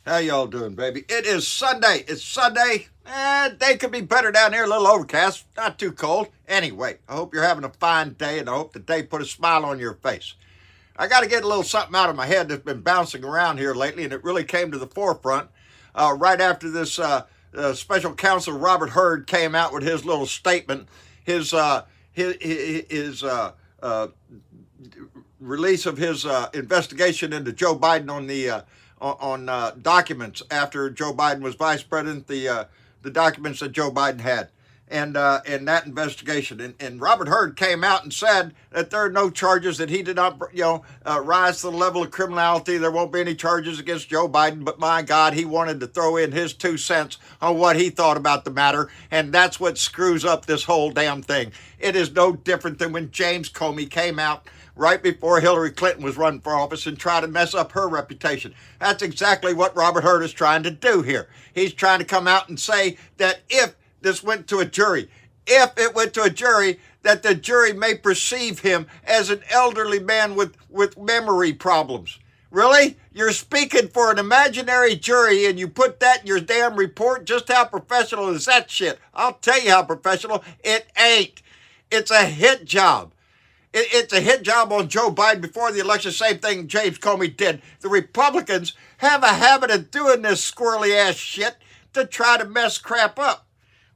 How y'all doing, baby? It is Sunday. It's Sunday. Day could be better down here, a little overcast, not too cold. Anyway, I hope you're having a fine day, and I hope the day put a smile on your face. I got to get a little something out of my head that's been bouncing around here lately, and it really came to the forefront right after this special counsel Robert Hur came out with his little statement, his release of his investigation into Joe Biden on the documents after Joe Biden was vice president, the documents that Joe Biden had, and that investigation. And Robert Hur came out and said that there are no charges, that he did not, rise to the level of criminality. There won't be any charges against Joe Biden. But my God, he wanted to throw in his 2 cents on what he thought about the matter, and that's what screws up this whole damn thing. It is no different than when James Comey came out right before Hillary Clinton was running for office and try to mess up her reputation. That's exactly what Robert Hur is trying to do here. He's trying to come out and say that if this went to a jury, if it went to a jury, that the jury may perceive him as an elderly man with memory problems. Really? You're speaking for an imaginary jury and you put that in your damn report? Just how professional is that shit? I'll tell you how professional it ain't. It's a hit job. It's a hit job on Joe Biden before the election. Same thing James Comey did. The Republicans have a habit of doing this squirrely ass shit to try to mess crap up.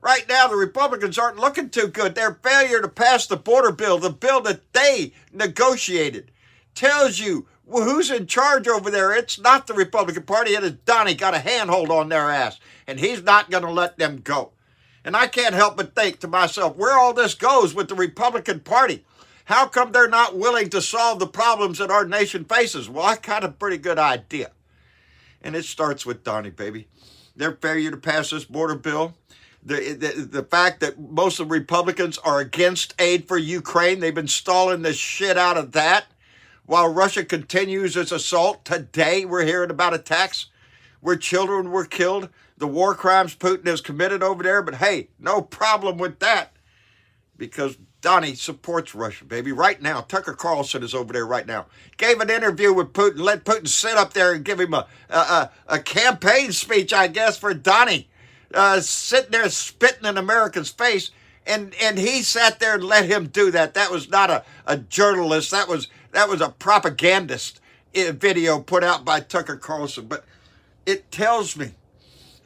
Right now, the Republicans aren't looking too good. Their failure to pass the border bill, the bill that they negotiated, tells you who's in charge over there. It's not the Republican Party. It is Donnie got a handhold on their ass, and he's not going to let them go. And I can't help but think to myself, where all this goes with the Republican Party. How come they're not willing to solve the problems that our nation faces? Well, I got a pretty good idea. And it starts with Donnie, baby. Their failure to pass this border bill, the fact that most of the Republicans are against aid for Ukraine. They've been stalling the shit out of that. While Russia continues its assault, today we're hearing about attacks where children were killed, the war crimes Putin has committed over there. But hey, no problem with that, because Donnie supports Russia, baby. Right now, Tucker Carlson is over there right now. Gave an interview with Putin, let Putin sit up there and give him a campaign speech, I guess, for Donnie. Sitting there spitting in America's face, and he sat there and let him do that. That was not a journalist. That was a propagandist video put out by Tucker Carlson. But it tells me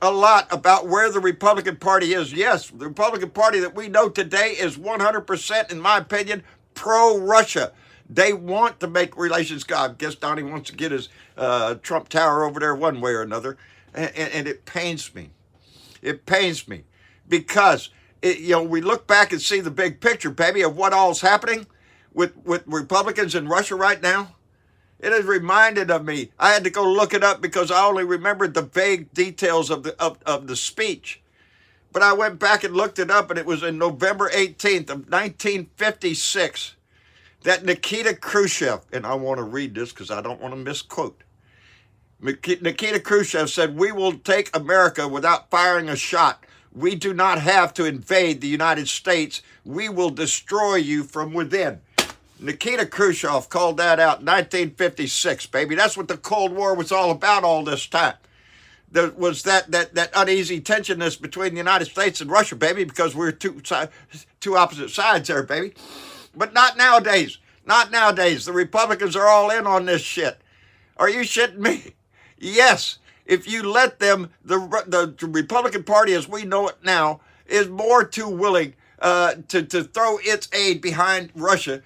a lot about where the Republican Party is. Yes, the Republican Party that we know today is 100%, in my opinion, pro-Russia. They want to make relations. I guess Donnie wants to get his Trump Tower over there one way or another. And it pains me. It pains me because, we look back and see the big picture, baby, of what all's happening with Republicans in Russia right now. It has reminded of me. I had to go look it up because I only remembered the vague details of the speech. But I went back and looked it up, and it was in November 18th of 1956 that Nikita Khrushchev, and I want to read this because I don't want to misquote. Nikita Khrushchev said, "We will take America without firing a shot. We do not have to invade the United States. We will destroy you from within." Nikita Khrushchev called that out in 1956, baby. That's what the Cold War was all about all this time. There was that uneasy tensionness between the United States and Russia, baby, because we're two opposite sides there, baby. But not nowadays. Not nowadays. The Republicans are all in on this shit. Are you shitting me? Yes. If you let them, the Republican Party as we know it now is more too willing to throw its aid behind Russia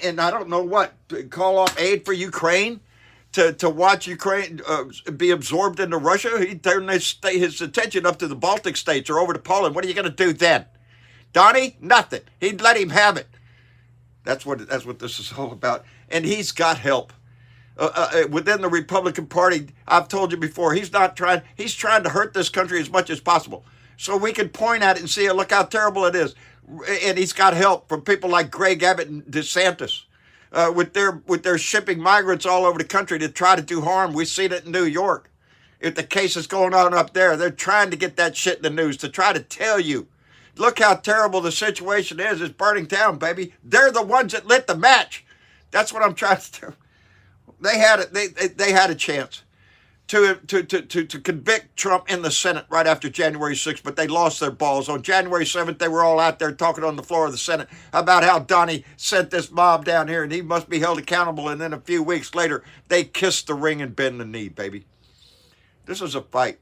and I don't know what, call off aid for Ukraine to watch Ukraine be absorbed into Russia. He turned his attention up to the Baltic states or over to Poland. What are you going to do then? Donnie? Nothing. He'd let him have it. That's what this is all about. And he's got help. Within the Republican Party, I've told you before, he's trying to hurt this country as much as possible. So we can point at it and see, look how terrible it is. And he's got help from people like Greg Abbott and DeSantis with their shipping migrants all over the country to try to do harm. We've seen it in New York. If the case is going on up there, they're trying to get that shit in the news to try to tell you, look how terrible the situation is. It's burning down, baby. They're the ones that lit the match. That's what I'm trying to do. They had it. They had a chance. to convict Trump in the Senate right after January 6th, but they lost their balls. On January 7th, they were all out there talking on the floor of the Senate about how Donnie sent this mob down here and he must be held accountable. And then a few weeks later, they kissed the ring and bend the knee, baby. This is a fight.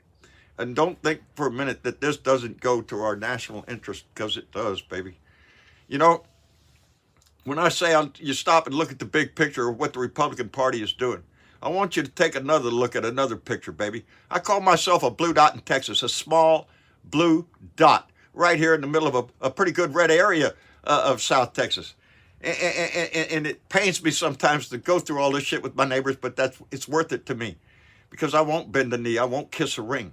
And don't think for a minute that this doesn't go to our national interest, because it does, baby. You know, when I say you stop and look at the big picture of what the Republican Party is doing, I want you to take another look at another picture, baby. I call myself a blue dot in Texas, a small blue dot right here in the middle of a pretty good red area of South Texas. And it pains me sometimes to go through all this shit with my neighbors, but it's worth it to me because I won't bend the knee. I won't kiss a ring.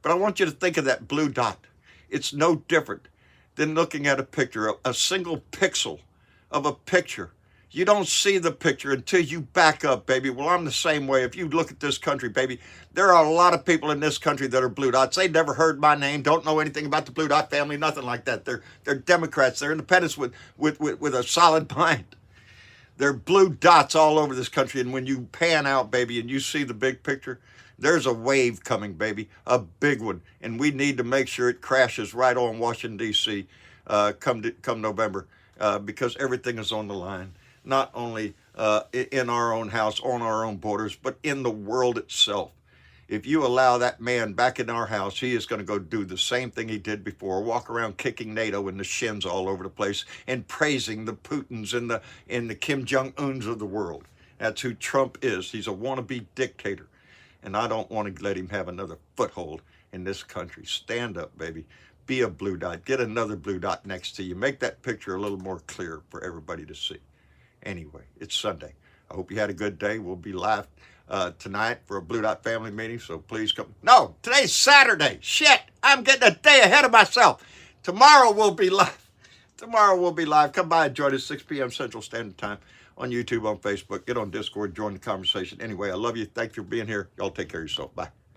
But I want you to think of that blue dot. It's no different than looking at a picture, a single pixel of a picture. You don't see the picture until you back up, baby. Well, I'm the same way. If you look at this country, baby, there are a lot of people in this country that are blue dots. They never heard my name, don't know anything about the blue dot family, nothing like that. They're Democrats. They're independents with a solid mind. They're blue dots all over this country. And when you pan out, baby, and you see the big picture, there's a wave coming, baby, a big one. And we need to make sure it crashes right on Washington, D.C. Come November because everything is on the line. Not only in our own house, on our own borders, but in the world itself. If you allow that man back in our house, he is going to go do the same thing he did before, walk around kicking NATO in the shins all over the place and praising the Putins and the Kim Jong-uns of the world. That's who Trump is. He's a wannabe dictator. And I don't want to let him have another foothold in this country. Stand up, baby. Be a blue dot. Get another blue dot next to you. Make that picture a little more clear for everybody to see. Anyway, it's Sunday. I hope you had a good day. We'll be live tonight for a Blue Dot family meeting, so please come. No, today's Saturday. Shit, I'm getting a day ahead of myself. Tomorrow we'll be live. Come by and join us 6 p.m. Central Standard Time on YouTube, on Facebook. Get on Discord, join the conversation. Anyway, I love you. Thank you for being here. Y'all take care of yourself. Bye.